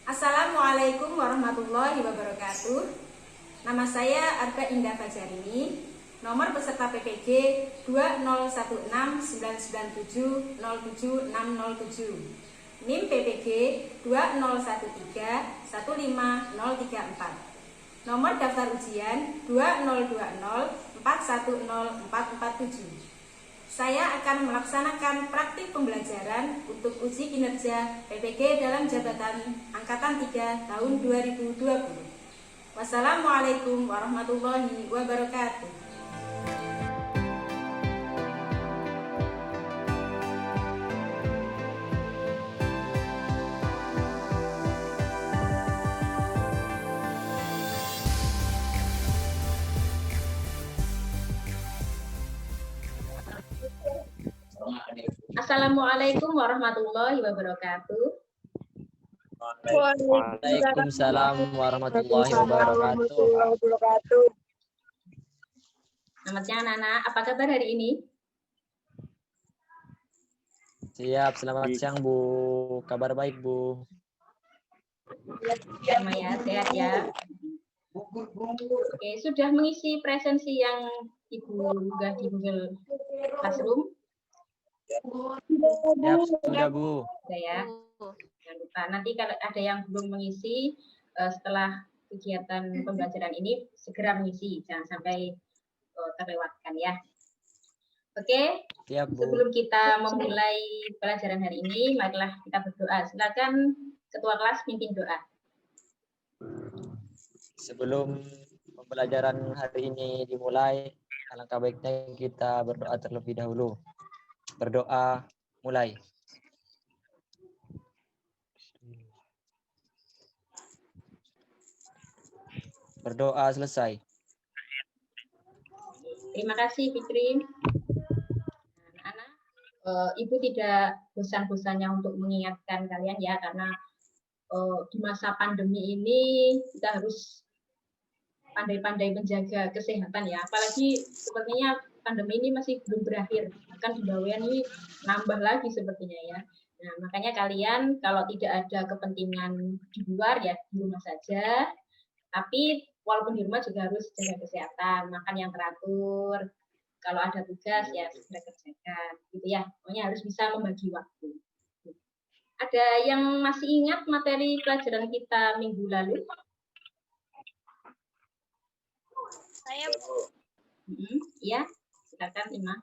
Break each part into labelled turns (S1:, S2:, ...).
S1: Assalamualaikum warahmatullahi wabarakatuh. Nama saya Arba Indah Fajarini. Nomor peserta PPG 201699707607. NIM PPG 201315034. Nomor daftar ujian 2020410447. Saya akan melaksanakan praktik pembelajaran untuk uji kinerja PPG dalam jabatan Angkatan 3 tahun 2020. Wassalamualaikum warahmatullahi wabarakatuh. Assalamualaikum warahmatullahi wabarakatuh.
S2: Waalaikumsalam warahmatullahi wabarakatuh.
S1: Selamat siang anak-anak, apa kabar hari ini?
S2: Siap, selamat siang Bu. Kabar baik Bu.
S1: Sama ya, sehat ya. Oke, sudah mengisi presensi yang Ibu unggah di Google Classroom?
S2: Siap, sudah Bu.
S1: Sudah ya. Jangan lupa, nanti kalau ada yang belum mengisi setelah kegiatan pembelajaran ini, segera mengisi, jangan sampai terlewatkan ya. Oke,
S2: siap, Bu.
S1: Sebelum kita memulai pelajaran hari ini, marilah kita berdoa. Silakan Ketua kelas pimpin doa.
S2: Sebelum pembelajaran hari ini dimulai, alangkah baiknya kita berdoa terlebih dahulu. Berdoa, mulai. Berdoa selesai.
S1: Terima kasih Fikri. Anak-anak, Ibu tidak bosan-bosannya untuk mengingatkan kalian ya, karena di masa pandemi ini kita harus pandai-pandai menjaga kesehatan ya. Apalagi sepertinya pandemi ini masih belum berakhir, bahkan di Bawean ini nambah lagi sepertinya ya. Nah, makanya kalian kalau tidak ada kepentingan di luar ya di rumah saja. Tapi walaupun di rumah juga harus jaga kesehatan, makan yang teratur. Kalau ada tugas ya segera kerjakan, gitu ya. Pokoknya harus bisa membagi waktu. Ada yang masih ingat materi pelajaran kita minggu lalu?
S3: Saya Bu.
S1: Ya, silakan Ima.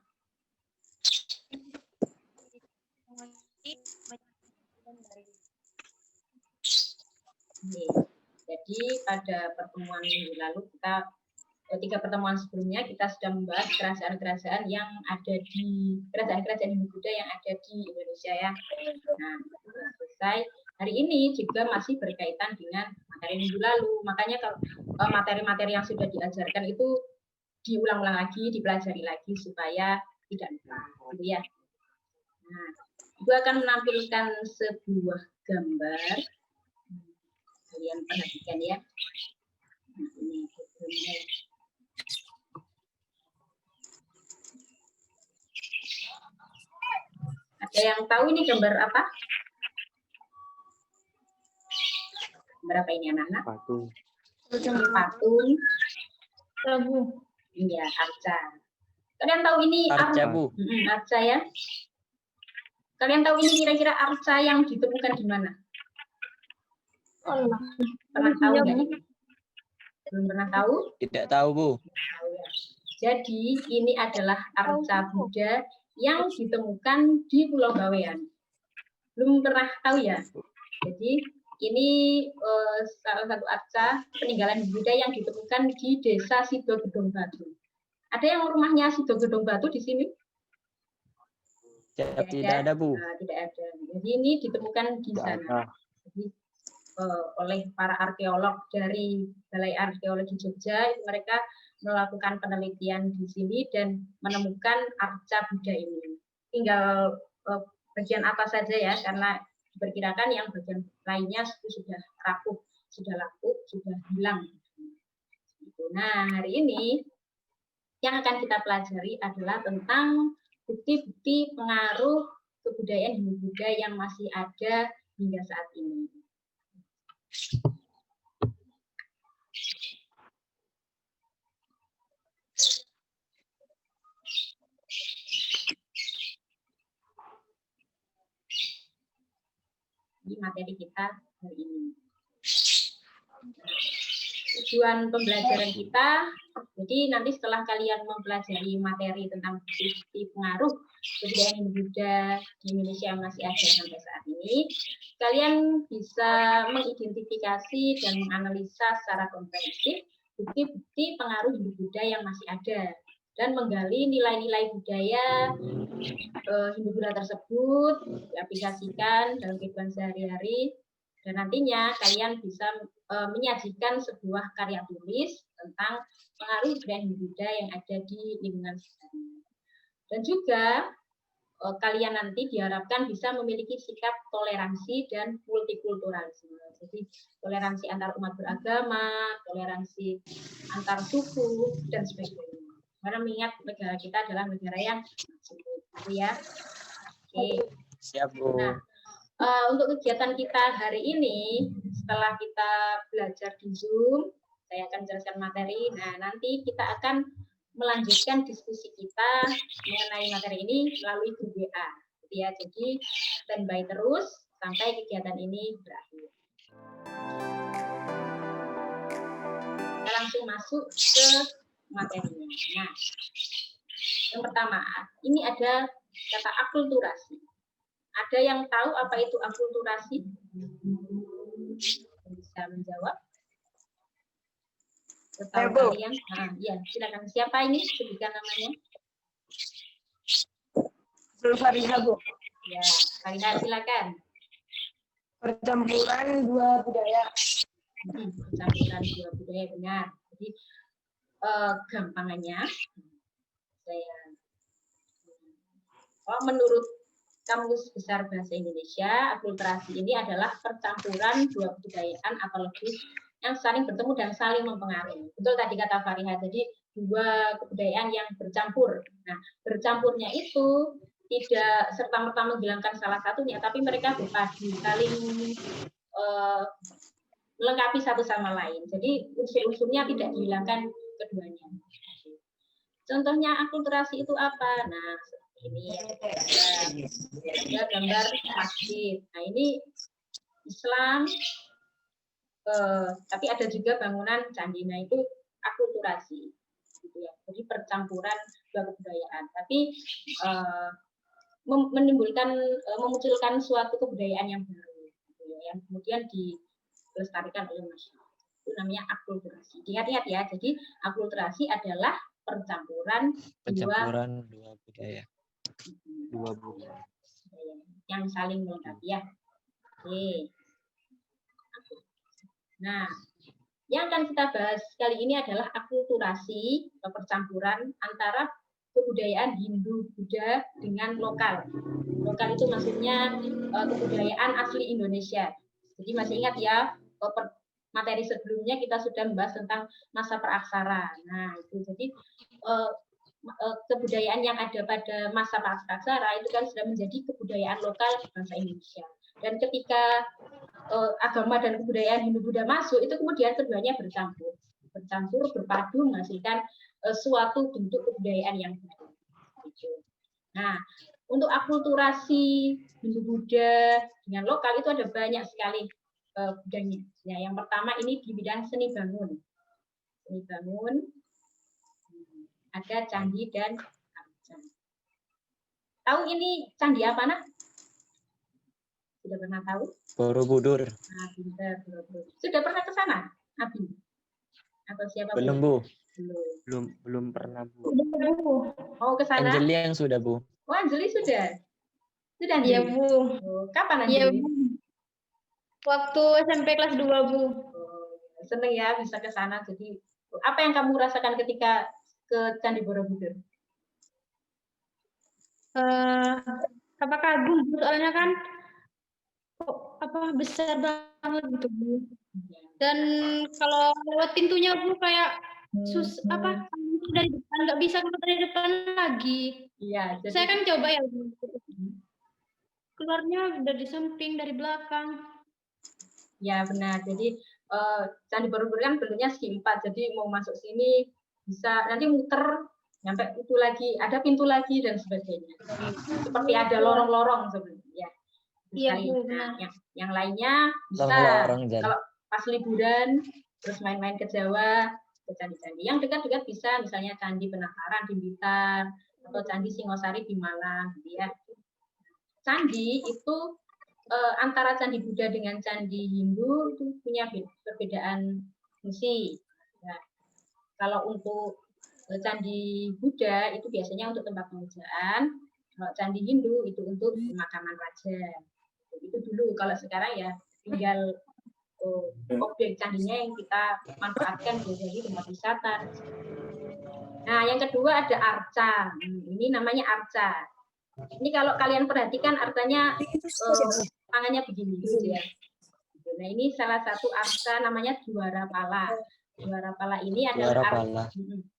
S1: Jadi pada pertemuan minggu lalu tiga pertemuan sebelumnya kita sudah membahas kerajaan-kerajaan yang ada di kerajaan-kerajaan Hindu Buddha yang ada di Indonesia ya. Nah, selesai. Hari ini juga masih berkaitan dengan materi minggu lalu. Makanya kalau materi-materi yang sudah diajarkan itu diulang-ulang lagi, dipelajari lagi supaya tidak lupa, gitu ya. Nah, Ibu akan menampilkan sebuah gambar. Kalian perhatikan ya. Nah, ini gambar. Ada yang tahu ini gambar apa? Gambar apa ini anak-anak?
S2: Patung.
S1: Ini patung. Iya, arca. Kalian tahu ini
S2: arca, Bu?
S1: Arca ya. Kalian tahu ini kira-kira arca yang ditemukan di mana? Pernah tahu nggak ini? Belum pernah tahu?
S2: Tidak tahu, Bu.
S1: Jadi ini adalah arca Buddha yang ditemukan di Pulau Bawean. Belum pernah tahu ya? Jadi ini salah satu arca peninggalan Buddha yang ditemukan di Desa Sido Gedong Batu. Ada yang rumahnya Sido Gedong Batu di sini?
S2: Tidak ada, Bu.
S1: Tidak ada. Jadi ini ditemukan di sana. Jadi, oleh para arkeolog dari Balai Arkeologi Jogja, mereka melakukan penelitian di sini dan menemukan arca Buddha ini. Tinggal bagian atas saja ya, karena diperkirakan yang bagian lainnya itu sudah rapuh, sudah lapuk, sudah hilang. Nah, hari ini yang akan kita pelajari adalah tentang bukti-bukti pengaruh kebudayaan Hindu Buddha yang masih ada hingga saat ini. Ini materi kita hari ini. Tujuan pembelajaran kita, jadi nanti setelah kalian mempelajari materi tentang bukti pengaruh kebudayaan Hindu-Buddha di Indonesia yang masih ada sampai saat ini, kalian bisa mengidentifikasi dan menganalisa secara komprehensif bukti-bukti pengaruh Hindu-Buddha yang masih ada dan menggali nilai-nilai budaya Hindu-Buddha tersebut diaplikasikan dalam kehidupan sehari-hari. Dan nantinya kalian bisa menyajikan sebuah karya tulis tentang pengaruh budaya Hindu-Buddha yang ada di lingkungan sekitarnya. Dan juga kalian nanti diharapkan bisa memiliki sikap toleransi dan multikulturalisme. Jadi toleransi antar umat beragama, toleransi antar suku, dan sebagainya. Karena mengingat negara kita adalah negara yang gitu ya. Oke.
S2: Siap, Bu.
S1: Nah, untuk kegiatan kita hari ini, setelah kita belajar di Zoom, saya akan jelaskan materi. Nah, nanti kita akan melanjutkan diskusi kita mengenai materi ini melalui grup WA. Gitu ya. Jadi, standby terus sampai kegiatan ini berakhir. Kita langsung masuk ke materinya. Nah, yang pertama, ini ada kata akulturasi. Ada yang tahu apa itu akulturasi? Bisa menjawab? Tahu kalian? Nah, ya, silakan. Siapa ini? Sebutkan namanya.
S4: Fariha, Bu.
S1: Ya, Fariha, silakan.
S4: Percampuran dua budaya.
S1: Percampuran dua budaya, benar. Jadi gampangannya, menurut Kamus Besar Bahasa Indonesia, akulturasi ini adalah percampuran dua kebudayaan atau lebih yang saling bertemu dan saling mempengaruhi. Betul tadi kata Fariha, jadi dua kebudayaan yang bercampur. Nah, bercampurnya itu tidak serta-merta menghilangkan salah satunya, tapi mereka berpadu, saling melengkapi satu sama lain. Jadi unsur-unsurnya tidak dihilangkan keduanya. Contohnya akulturasi itu apa? Nah, ini ada gambar masjid. Nah, ini Islam, tapi ada juga bangunan candi. Nah, itu akulturasi, gitu ya. Jadi percampuran dua kebudayaan. Tapi memunculkan suatu kebudayaan yang baru, gitu ya, yang kemudian dilestarikan oleh masyarakat. Itu namanya akulturasi. Ingat-ingat ya. Jadi akulturasi adalah percampuran
S2: dua budaya. Dua budaya
S1: yang saling melengkapi ya. Oke. Nah, yang akan kita bahas kali ini adalah akulturasi atau percampuran antara kebudayaan Hindu-Buddha dengan lokal. Lokal itu maksudnya kebudayaan asli Indonesia. Jadi masih ingat ya, materi sebelumnya kita sudah membahas tentang masa praaksara. Nah, itu jadi kebudayaan yang ada pada masa praaksara itu kan sudah menjadi kebudayaan lokal bangsa Indonesia. Dan ketika agama dan kebudayaan Hindu-Buddha masuk, itu kemudian keduanya bercampur, berpadu menghasilkan suatu bentuk kebudayaan yang baru. Nah, untuk akulturasi Hindu-Buddha dengan lokal itu ada banyak sekali budayanya. Ya, yang pertama ini di bidang seni bangun. Seni bangun, ada candi dan arca. Tahu ini candi apa, Nak? Sudah pernah tahu?
S2: Borobudur.
S1: Nah, pintar, Borobudur. Sudah pernah ke sana, Abi? Atau siapa?
S2: Belum, Bu.
S5: Belum pernah, Bu.
S1: Mau ke sana?
S2: Anjeli yang sudah, Bu.
S1: Oh, Anjeli sudah. Sudah,
S4: Iya,
S1: Anjeli?
S4: Bu.
S1: Oh, kapan Anjeli?
S4: Iya, Bu. Waktu SMP kelas 2, Bu.
S1: Seneng ya bisa ke sana. Jadi, apa yang kamu rasakan ketika ke Candi Borobudur?
S4: Apa kagum, Bu? Soalnya kan besar banget gitu, Bu. Dan kalau lewat pintunya, Bu, kayak dari depan, nggak bisa keluar dari depan lagi.
S1: Iya. Jadi...
S4: Saya kan coba ya, Bu. Keluarnya dari samping, dari belakang.
S1: Ya benar. Jadi Candi Borobudur kan bentuknya segi empat. Jadi mau masuk sini bisa nanti muter sampai itu lagi, ada pintu lagi dan sebagainya. Seperti ada lorong-lorong sebenarnya.
S4: Iya,
S1: Sekali.
S4: Bu,
S1: Nah,
S4: benar.
S1: yang lainnya bisa
S2: Lorong-lorong, Jan.
S1: kalau pas liburan terus main-main ke Jawa ke candi-candi. Yang dekat-dekat bisa misalnya Candi Penangkaran di Blitar atau Candi Singosari di Malang, gitu ya. Candi itu antara Candi Buddha dengan Candi Hindu itu punya perbedaan fungsi. Nah, kalau untuk Candi Buddha itu biasanya untuk tempat pemujaan, kalau Candi Hindu itu untuk pemakaman raja. Itu dulu. Kalau sekarang ya tinggal objek candinya yang kita manfaatkan jadi tempat wisata. Nah, yang kedua ada arca. Ini namanya arca. Ini kalau kalian perhatikan arcanya tangannya begini gitu ya. Nah, ini salah satu arca namanya Juara Pala. Juara Pala ini adalah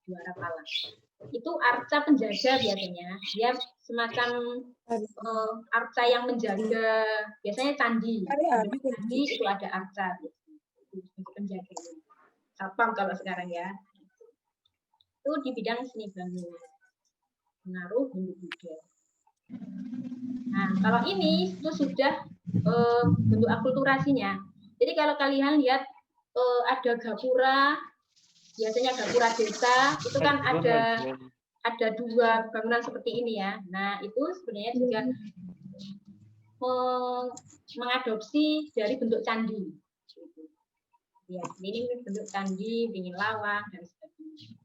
S1: Juara Pala. Itu arca penjaga biasanya. Dia semacam arca yang menjaga biasanya candi. Candi itu ada arca penjaga. Satpam kalau sekarang ya. Itu di bidang seni bangunan. Pengaruh Hindu Buddha. Nah, kalau ini itu sudah bentuk akulturasinya. Jadi kalau kalian lihat ada gapura, biasanya gapura desa, itu kan ada dua bangunan seperti ini ya. Nah, itu sebenarnya juga mengadopsi dari bentuk candi. Ya, ini bentuk candi, dingin lawang, dan sebagainya.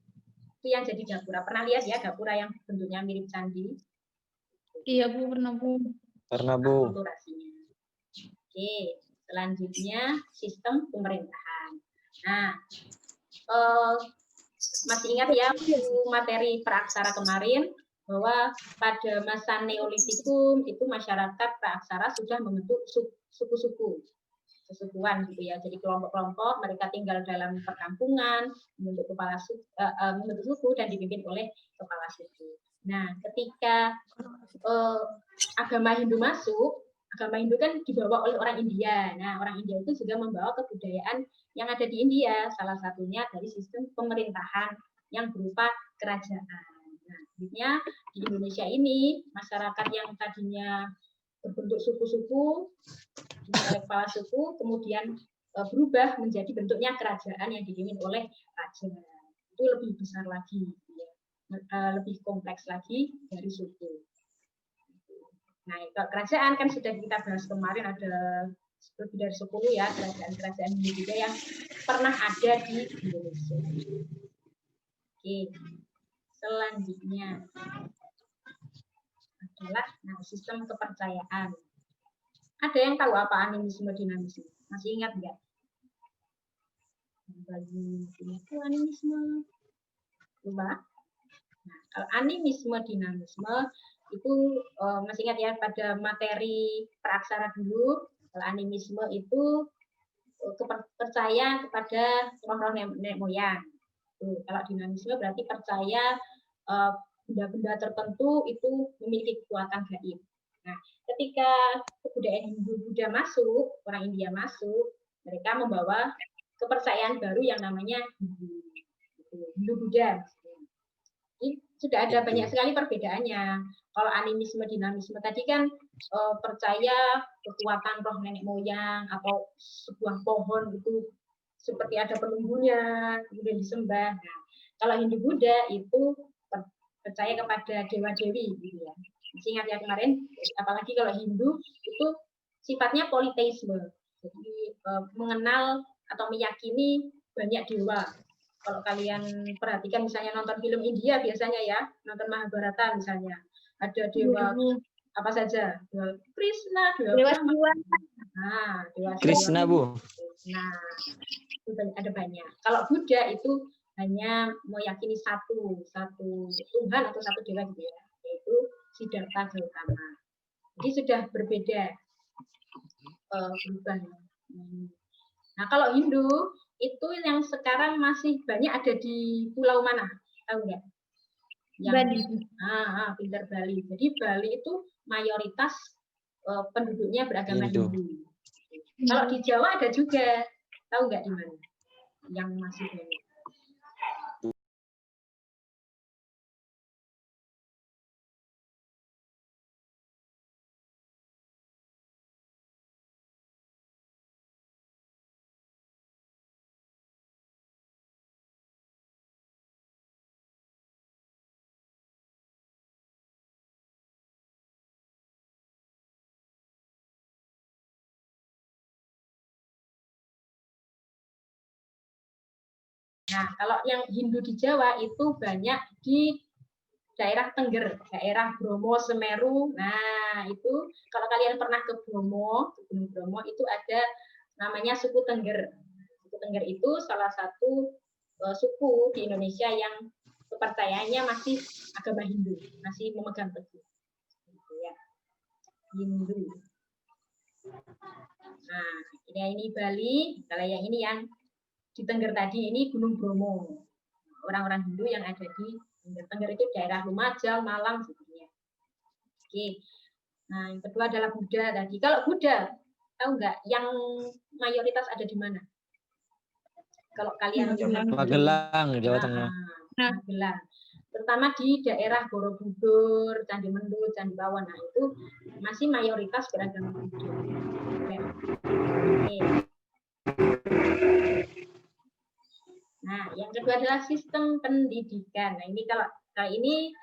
S1: Itu yang jadi gapura. Pernah lihat ya gapura yang bentuknya mirip candi?
S4: Iya, Bu, pernah, Bu.
S2: Pernah, Bu.
S1: Oke, selanjutnya sistem pemerintahan. Nah, masih ingat ya materi praaksara kemarin bahwa pada masa Neolitikum itu masyarakat praaksara sudah membentuk suku-suku, kesukuan gitu ya. Jadi kelompok-kelompok mereka tinggal dalam perkampungan, membentuk membentuk suku dan dipimpin oleh kepala suku. Nah, ketika agama Hindu masuk, agama Hindu kan dibawa oleh orang India. Nah, orang India itu juga membawa kebudayaan yang ada di India, salah satunya dari sistem pemerintahan yang berupa kerajaan. Nah, sebenarnya di Indonesia ini, masyarakat yang tadinya berbentuk suku-suku, oleh kepala suku, kemudian berubah menjadi bentuknya kerajaan yang dipimpin oleh raja. Itu lebih besar lagi, ya. Lebih kompleks lagi dari suku. Nah, kalau kerajaan kan sudah kita bahas kemarin, ada lebih dari 10 ya kerajaan-kerajaan Hindu juga yang pernah ada di Indonesia. Oke, selanjutnya adalah sistem kepercayaan. Ada yang tahu apa animisme dinamisme? Masih ingat nggak? Bagi itu animisme, lupa. Nah, kalau animisme dinamisme itu masih ingat ya pada materi praaksara dulu. Kalau animisme itu percaya kepada roh-roh nenek moyang. Kalau dinamisme berarti percaya benda-benda tertentu itu memiliki kekuatan gaib. Nah, ketika kebudayaan Hindu-Buddha masuk, orang India masuk, mereka membawa kepercayaan baru yang namanya Hindu-Buddha. Ini sudah ada banyak sekali perbedaannya. Kalau animisme dinamisme tadi kan percaya kekuatan roh nenek moyang atau sebuah pohon itu seperti ada penunggunya kemudian disembah. Nah, kalau Hindu-Buddha itu percaya kepada dewa-dewi gitu ya. Masih ingat ya kemarin, apalagi kalau Hindu itu sifatnya politeisme. Jadi mengenal atau meyakini banyak dewa. Kalau kalian perhatikan misalnya nonton film India biasanya ya, nonton Mahabharata misalnya, ada dewa apa saja, dewa Krishna, dewa Brahma. Nah, dewa
S2: Krishna, Bu.
S1: Nah, itu ada banyak. Kalau Buddha itu hanya meyakini satu Tuhan atau satu dewa gitu ya, yaitu Siddhartha Gautama. Jadi sudah berbeda berubah. Nah, kalau Hindu itu yang sekarang masih banyak ada di pulau mana? Tahu nggak?
S4: Bali.
S1: Pintar Bali. Jadi Bali itu mayoritas penduduknya beragama Hindu. Kalau di Jawa ada juga, tahu nggak di mana? Yang masih banyak. Nah, kalau yang Hindu di Jawa itu banyak di daerah Tengger, daerah Bromo, Semeru. Nah, itu kalau kalian pernah ke Bromo, ke Gunung Bromo, itu ada namanya suku Tengger. Suku Tengger itu salah satu suku di Indonesia yang kepercayaannya masih agama Hindu, masih memegang teguh. Gitu ya. Hindu. Nah, ini Bali, kalau yang ini yang di Tengger tadi ini Gunung Bromo. Orang-orang Hindu yang ada di Tengger itu daerah Lumajang, Malang sebagainya. Oke. Nah, yang kedua adalah Buddha tadi. Kalau Buddha, tahu nggak yang mayoritas ada di mana? Kalau kalian
S2: Magelang, Jawa Tengah.
S1: Magelang. Terutama di daerah Borobudur, Candi Mendut, Candi Bawah. Nah, itu masih mayoritas beragama Buddha. Oke. Nah, yang kedua adalah sistem pendidikan. Nah, ini kalau ini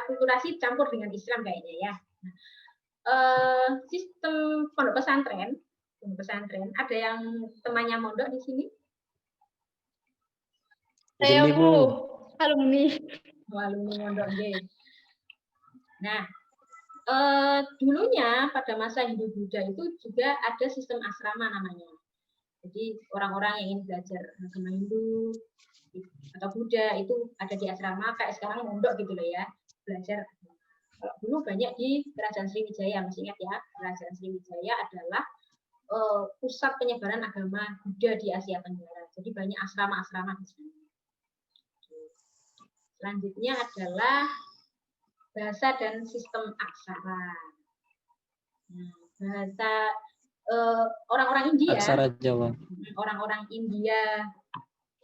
S1: akulturasi campur dengan Islam kayaknya ya. Sistem pondok pesantren, ada yang temannya mondok di sini?
S4: Saya Bu, alumni.
S1: Alumni mondok nggih. Nah, dulunya pada masa Hindu Buddha itu juga ada sistem asrama namanya. Jadi orang-orang yang ingin belajar agama Hindu atau Buddha itu ada di asrama, kayak sekarang mondok gitu loh ya, belajar. Kalau dulu banyak di Kerajaan Sriwijaya, masih ingat ya, Kerajaan Sriwijaya adalah pusat penyebaran agama Buddha di Asia Tenggara. Jadi banyak asrama-asrama di sana. Selanjutnya adalah bahasa dan sistem aksara. Nah, bahasa orang-orang India,
S2: Aksara Jawa.
S1: orang-orang India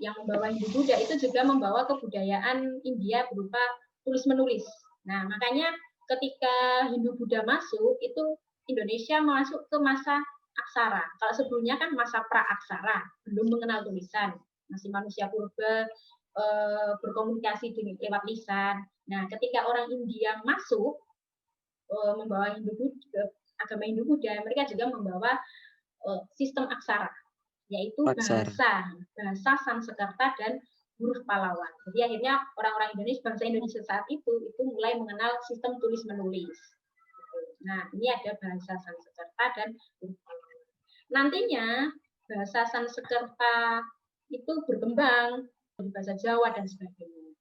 S1: yang membawa Hindu Buddha itu juga membawa kebudayaan India berupa tulis-menulis. Nah, makanya ketika Hindu Buddha masuk, itu Indonesia masuk ke masa aksara. Kalau sebelumnya kan masa pra-aksara, belum mengenal tulisan, masih manusia purba, berkomunikasi lewat lisan. Nah, ketika orang India masuk, membawa Hindu Buddha, agama Hindu Buddha, mereka juga membawa sistem aksara, yaitu bahasa Sanskerta dan huruf Pallawan. Jadi akhirnya orang-orang Indonesia, bangsa Indonesia saat itu mulai mengenal sistem tulis menulis. Nah, ini ada bahasa Sanskerta dan huruf Pallawan. Nantinya bahasa Sanskerta itu berkembang di bahasa Jawa dan sebagainya.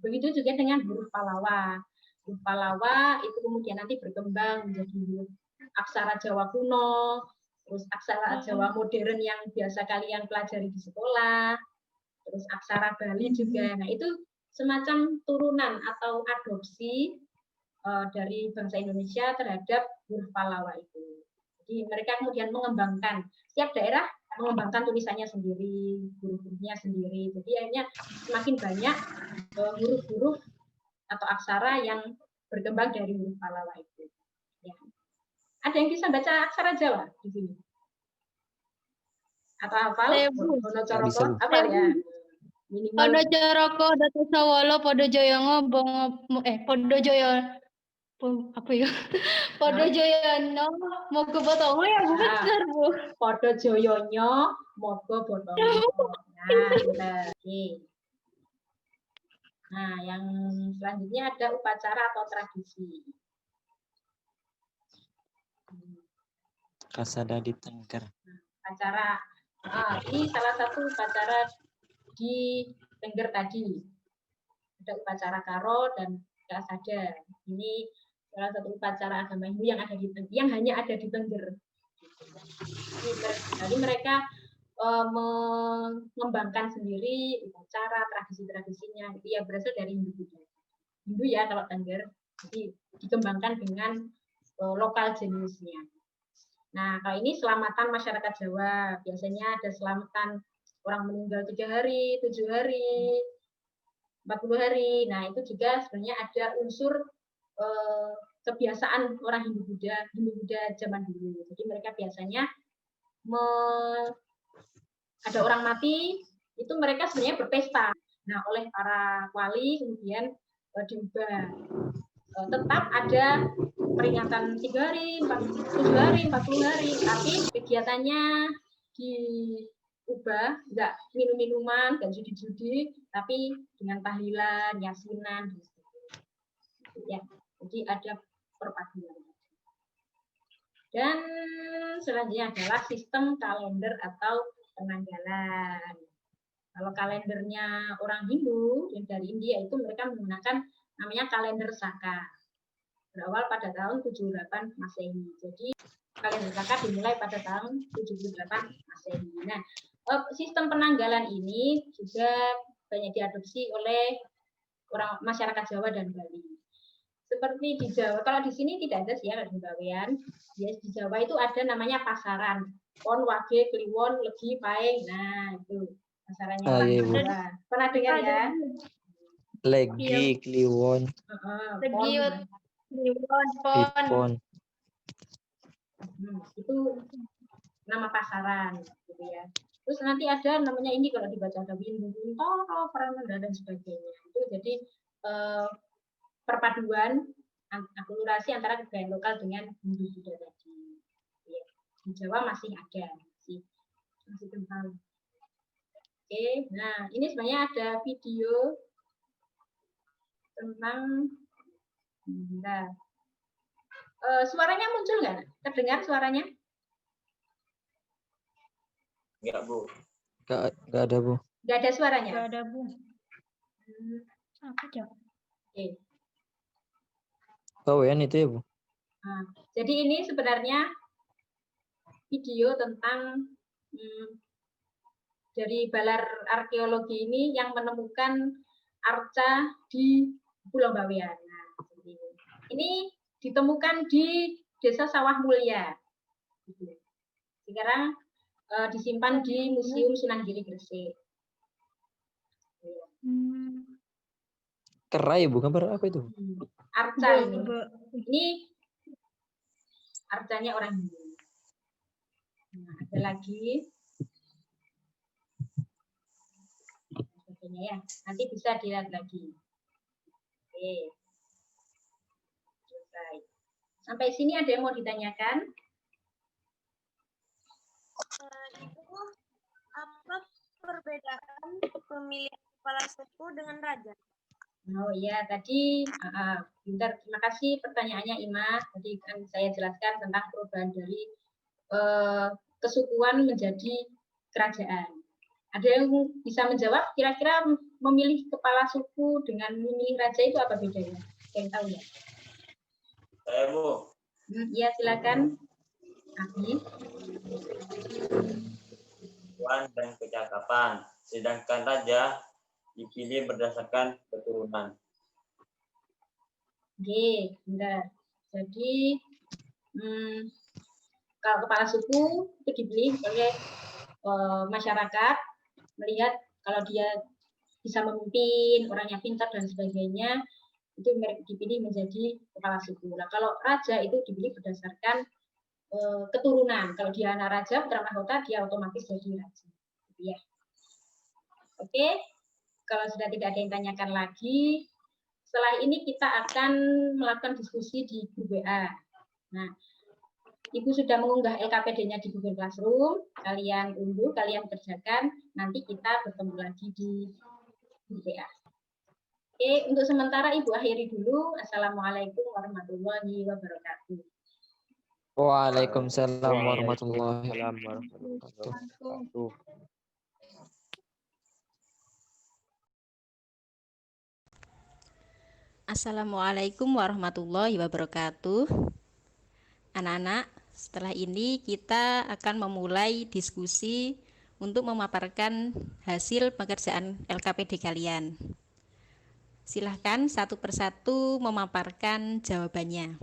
S1: Begitu juga dengan huruf Pallawa. Huruf Pallawa itu kemudian nanti berkembang menjadi huruf aksara Jawa kuno, terus aksara Jawa modern yang biasa kalian pelajari di sekolah, terus aksara Bali juga. Nah, itu semacam turunan atau adopsi dari bangsa Indonesia terhadap huruf Pallawa itu. Jadi mereka kemudian mengembangkan, setiap daerah mengembangkan tulisannya sendiri, huruf-hurufnya sendiri. Jadi akhirnya semakin banyak huruf-huruf atau aksara yang berkembang dari huruf Pallawa itu. Ya. Ada yang bisa baca aksara Jawa di sini? Atau hafal? Podo Coroko, hafal ya?
S4: Podo Coroko, Datu Sawolo, Podo Joyongo, Podo Joyo, apa ya? Podo Joyono, Mogo Botongo ya Bu, benar Bu.
S1: Podo Joyonyo, Mogo Botongo. Nah, oke. Nah, yang selanjutnya ada upacara atau tradisi.
S2: Kasada di Tengger.
S1: Upacara, ini salah satu upacara di Tengger tadi. Ada upacara Karo dan Kasada. Ini salah satu upacara agama Hindu yang ada di Tengger, yang hanya ada di Tengger. Jadi mereka mengembangkan sendiri upacara, tradisi-tradisinya. Itu ya berasal dari Hindu Buddha. Hindu ya kalau Tengger, jadi dikembangkan dengan lokal jenisnya. Nah, kalau ini selamatan masyarakat Jawa. Biasanya ada selamatan orang meninggal 3 hari, 7 hari, 40 hari. Nah, itu juga sebenarnya ada unsur kebiasaan orang Hindu Buddha zaman dulu. Jadi mereka biasanya ada orang mati, itu mereka sebenarnya berpesta. Nah, oleh para wali kemudian diubah. Tetap ada peringatan 3 hari, 7 hari, 40 hari, tapi kegiatannya diubah, enggak minum-minuman, enggak judi-judi, tapi dengan tahlilan, yasinan, ya. Jadi ada perpaduan. Dan selanjutnya adalah sistem kalender atau penanggalan. Kalau kalendernya orang Hindu yang dari India itu mereka menggunakan namanya kalender Saka. Berawal pada tahun 78 Masehi. Jadi kalender Saka dimulai pada tahun 78 Masehi. Nah, sistem penanggalan ini juga banyak diadopsi oleh orang masyarakat Jawa dan Bali. Seperti di Jawa, kalau di sini tidak ada sih ya di Bawean. Ya, di Jawa itu ada namanya pasaran. Pon, Wage, Kliwon, Legi, Paeng. Nah, itu pasarannya orang
S2: iya, Bu.
S1: Jawa. Pernah dengar ya?
S2: Legi, Kliwon,
S4: Legi,
S1: Pon.
S2: Pipon.
S1: Itu nama pasaran gitu ya. Terus nanti ada namanya ini kalau dibaca ada Windu-Wintoro, Pramanda dan sebagainya. Itu jadi perpaduan akulturasi antara kebudayaan lokal dengan Hindu Buddha tadi. Ya. Di Jawa masih ada, masih kental. Oke, nah ini sebenarnya ada video tentang suaranya muncul nggak? Terdengar suaranya?
S5: Enggak, Bu.
S2: Enggak ada, Bu.
S1: Nggak ada suaranya?
S4: Nggak ada, Bu. Apa coba?
S1: Oke.
S2: Bawean itu ya, Bu?
S1: Nah, jadi ini sebenarnya video tentang dari Balar Arkeologi ini yang menemukan arca di Pulau Bawean. Nah, ini ditemukan di Desa Sawah Mulia. Sekarang disimpan di Museum Sunan Giri Gresik.
S2: Kerai, bukan apa itu?
S1: Arca ini. Ini arcanya orang Hindu. Nah, ada lagi. Ya, nanti bisa dilihat lagi. Oke. Selesai. Sampai sini ada yang mau ditanyakan?
S3: Ibu, apa perbedaan pemilihan kepala suku dengan raja?
S1: Oh iya, tadi pintar. Terima kasih pertanyaannya Ima. Tadi kan saya jelaskan tentang perubahan dari kesukuan menjadi kerajaan. Ada yang bisa menjawab? Kira-kira memilih kepala suku dengan memilih raja itu apa bedanya? Yang tahu ya?
S5: Saya, Bu.
S1: Iya, silakan. Abi.
S5: Tuan dan kecakapan. Sedangkan raja dipilih berdasarkan keturunan.
S1: Oke, benar. Jadi kalau kepala suku itu dipilih oleh masyarakat, melihat kalau dia bisa memimpin, orangnya pintar dan sebagainya, itu dipilih menjadi kepala suku. Nah, kalau raja itu dipilih berdasarkan keturunan. Kalau dia anak raja, putra mahkota, dia otomatis jadi raja. Ya. Oke, kalau sudah tidak ada yang tanyakan lagi, setelah ini kita akan melakukan diskusi di grup WA. Nah, Ibu sudah mengunggah LKPD-nya di Google Classroom, kalian unduh, kalian kerjakan, nanti kita bertemu lagi di grup WA. Oke, untuk sementara Ibu akhiri dulu. Assalamualaikum warahmatullahi wabarakatuh.
S2: Waalaikumsalam warahmatullahi
S5: wabarakatuh.
S6: Assalamualaikum warahmatullahi wabarakatuh. Anak-anak, setelah ini kita akan memulai diskusi untuk memaparkan hasil pekerjaan LKPD kalian. Silahkan satu persatu memaparkan jawabannya.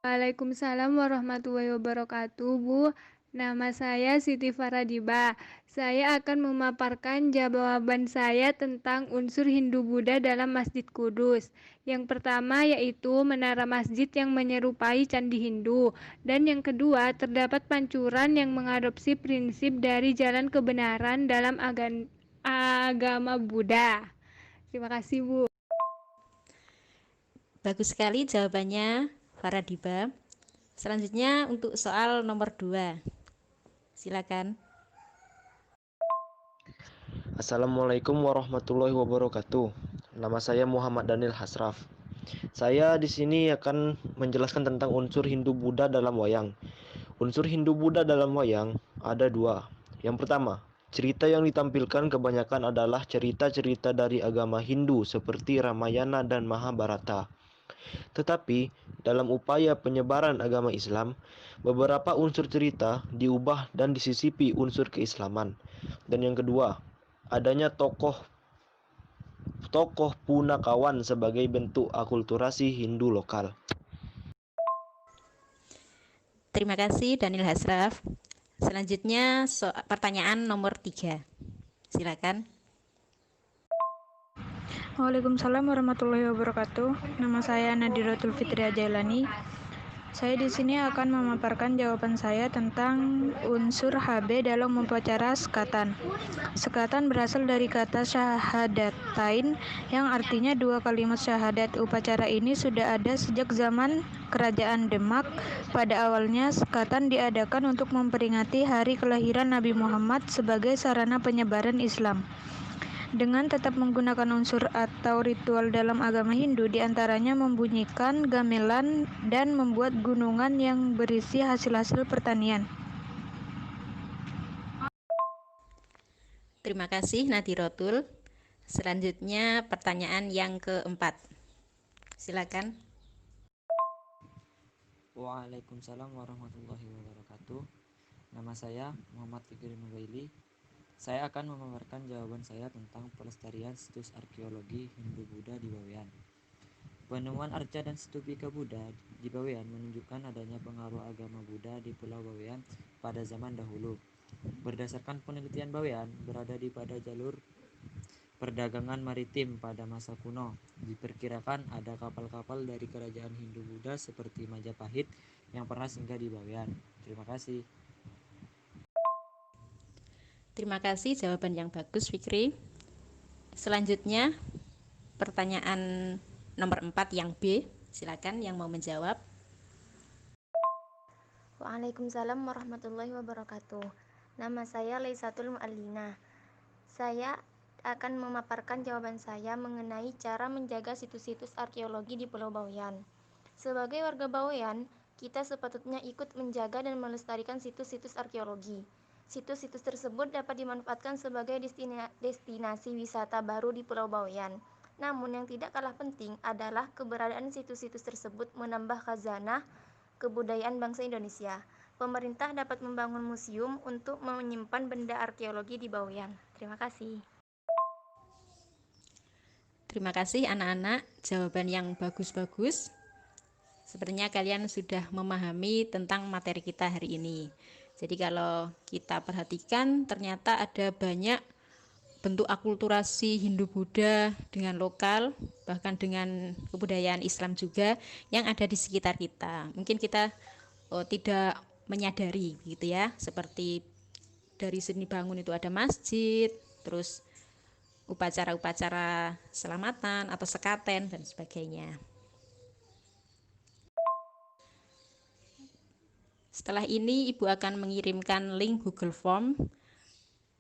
S7: Waalaikumsalam warahmatullahi wabarakatuh, Bu. Nama saya Siti Faradiba. Saya akan memaparkan jawaban saya tentang unsur Hindu-Buddha dalam Masjid Kudus. Yang pertama yaitu menara masjid yang menyerupai candi Hindu. Dan yang kedua, terdapat pancuran yang mengadopsi prinsip dari jalan kebenaran dalam agama Buddha. Terima kasih, Bu.
S6: Bagus sekali jawabannya, Faradiba. Selanjutnya untuk soal nomor 2. Silakan.
S8: Assalamualaikum warahmatullahi wabarakatuh. Nama saya Muhammad Daniel Hasraf. Saya di sini akan menjelaskan tentang unsur Hindu-Buddha dalam wayang. Unsur Hindu-Buddha dalam wayang ada 2. Yang pertama, cerita yang ditampilkan kebanyakan adalah cerita-cerita dari agama Hindu seperti Ramayana dan Mahabharata. Tetapi, dalam upaya penyebaran agama Islam, beberapa unsur cerita diubah dan disisipi unsur keislaman. Dan yang kedua, adanya tokoh punakawan sebagai bentuk akulturasi Hindu lokal.
S6: Terima kasih Daniel Hasraf. Selanjutnya pertanyaan nomor 3. Silakan.
S9: Waalaikumsalam warahmatullahi wabarakatuh. Nama saya Nadiratul Fitria Jailani. Saya di sini akan memaparkan jawaban saya tentang unsur HB dalam upacara sekatan. Sekatan berasal dari kata syahadatain yang artinya 2 kalimat syahadat. Upacara ini sudah ada sejak zaman Kerajaan Demak. Pada awalnya, sekatan diadakan untuk memperingati hari kelahiran Nabi Muhammad sebagai sarana penyebaran Islam. Dengan tetap menggunakan unsur atau ritual dalam agama Hindu, diantaranya membunyikan gamelan dan membuat gunungan yang berisi hasil-hasil pertanian.
S6: Terima kasih Nadirotul. Selanjutnya pertanyaan yang keempat. Silakan.
S2: Waalaikumsalam warahmatullahi wabarakatuh. Nama saya Muhammad Fikri Nubaili. Saya akan memaparkan jawaban saya tentang pelestarian situs arkeologi Hindu-Buddha di Bawean. Penemuan arca dan stupika Buddha di Bawean menunjukkan adanya pengaruh agama Buddha di Pulau Bawean pada zaman dahulu. Berdasarkan penelitian Bawean berada pada jalur perdagangan maritim pada masa kuno. Diperkirakan ada kapal-kapal dari kerajaan Hindu-Buddha seperti Majapahit yang pernah singgah di Bawean. Terima kasih.
S6: Terima kasih jawaban yang bagus Fikri. Selanjutnya pertanyaan nomor 4 yang B. Silakan yang mau menjawab.
S3: Waalaikumsalam warahmatullahi wabarakatuh. Nama saya Laisatul Mu'allina. Saya akan memaparkan jawaban saya mengenai cara menjaga situs-situs arkeologi di Pulau Bawean. Sebagai warga Bawean, kita sepatutnya ikut menjaga dan melestarikan situs-situs arkeologi. Situs-situs tersebut dapat dimanfaatkan sebagai destinasi wisata baru di Pulau Bawean. Namun yang tidak kalah penting adalah keberadaan situs-situs tersebut menambah khazanah kebudayaan bangsa Indonesia. Pemerintah dapat membangun museum untuk menyimpan benda arkeologi di Bawean. Terima kasih.
S6: Terima kasih anak-anak, jawaban yang bagus-bagus. Sepertinya kalian sudah memahami tentang materi kita hari ini. Jadi kalau kita perhatikan ternyata ada banyak bentuk akulturasi Hindu-Buddha dengan lokal, bahkan dengan kebudayaan Islam juga yang ada di sekitar kita. Mungkin kita tidak menyadari gitu ya, seperti dari seni bangun itu ada masjid, terus upacara-upacara selamatan atau sekaten dan sebagainya. Setelah ini Ibu akan mengirimkan link Google Form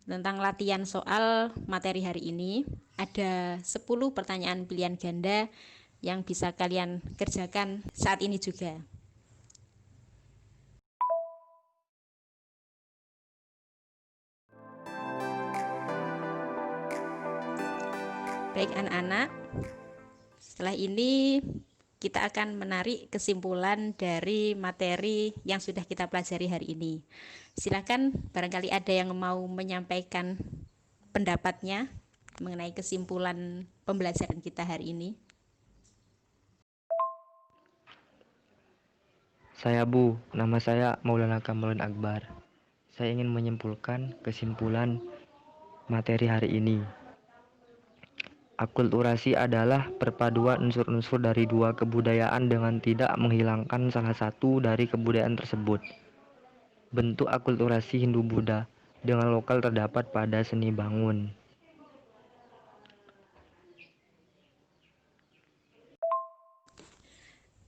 S6: tentang latihan soal materi hari ini. Ada 10 pertanyaan pilihan ganda yang bisa kalian kerjakan saat ini juga. Baik anak-anak, setelah ini kita akan menarik kesimpulan dari materi yang sudah kita pelajari hari ini. Silakan barangkali ada yang mau menyampaikan pendapatnya mengenai kesimpulan pembelajaran kita hari ini.
S10: Saya Bu, nama saya Maulana Kamalun Akbar. Saya ingin menyimpulkan kesimpulan materi hari ini. Akulturasi adalah perpaduan unsur-unsur dari dua kebudayaan dengan tidak menghilangkan salah satu dari kebudayaan tersebut. Bentuk akulturasi Hindu-Buddha dengan lokal terdapat pada seni bangun.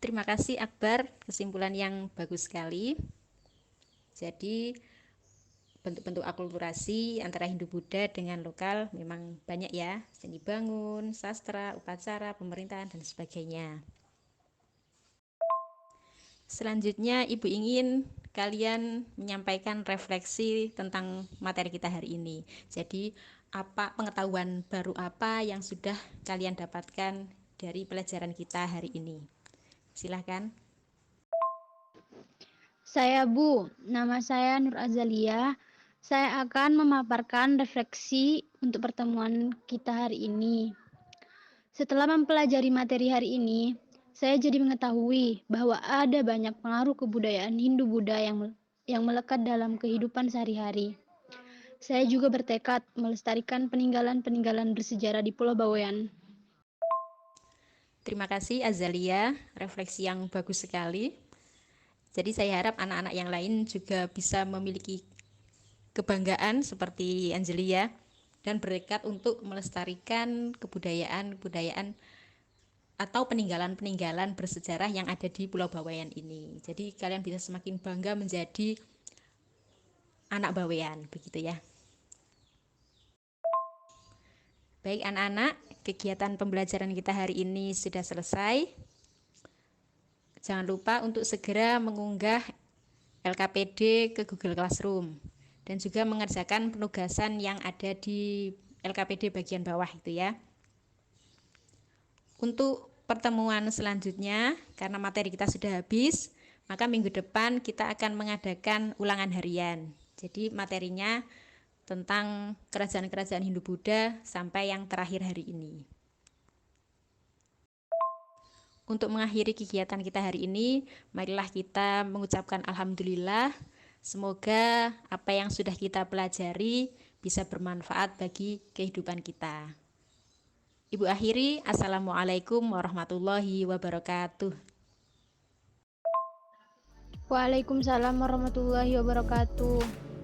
S6: Terima kasih Akbar, kesimpulan yang bagus sekali. Jadi bentuk-bentuk akulturasi antara Hindu-Buddha dengan lokal memang banyak ya, seni bangun, sastra, upacara, pemerintahan, dan sebagainya. Selanjutnya Ibu ingin kalian menyampaikan refleksi tentang materi kita hari ini. Jadi apa pengetahuan baru apa yang sudah kalian dapatkan dari pelajaran kita hari ini? Silahkan.
S4: Saya Bu, nama saya Nur Azalia. Saya akan memaparkan refleksi untuk pertemuan kita hari ini. Setelah mempelajari materi hari ini, saya jadi mengetahui bahwa ada banyak pengaruh kebudayaan Hindu-Buddha yang melekat dalam kehidupan sehari-hari. Saya juga bertekad melestarikan peninggalan-peninggalan bersejarah di Pulau Bawean.
S6: Terima kasih Azalia, refleksi yang bagus sekali. Jadi saya harap anak-anak yang lain juga bisa memiliki kebanggaan seperti Angelia dan bertekad untuk melestarikan kebudayaan atau peninggalan-peninggalan bersejarah yang ada di Pulau Bawean ini. Jadi kalian bisa semakin bangga menjadi anak Bawean, begitu ya. Baik anak-anak, kegiatan pembelajaran kita hari ini sudah selesai. Jangan lupa untuk segera mengunggah LKPD ke Google Classroom dan juga mengerjakan penugasan yang ada di LKPD bagian bawah itu ya. Untuk pertemuan selanjutnya, karena materi kita sudah habis, maka minggu depan kita akan mengadakan ulangan harian. Jadi materinya tentang kerajaan-kerajaan Hindu-Buddha sampai yang terakhir hari ini. Untuk mengakhiri kegiatan kita hari ini, marilah kita mengucapkan Alhamdulillah. Semoga apa yang sudah kita pelajari bisa bermanfaat bagi kehidupan kita. Ibu akhiri, Assalamualaikum warahmatullahi wabarakatuh.
S4: Waalaikumsalam warahmatullahi wabarakatuh.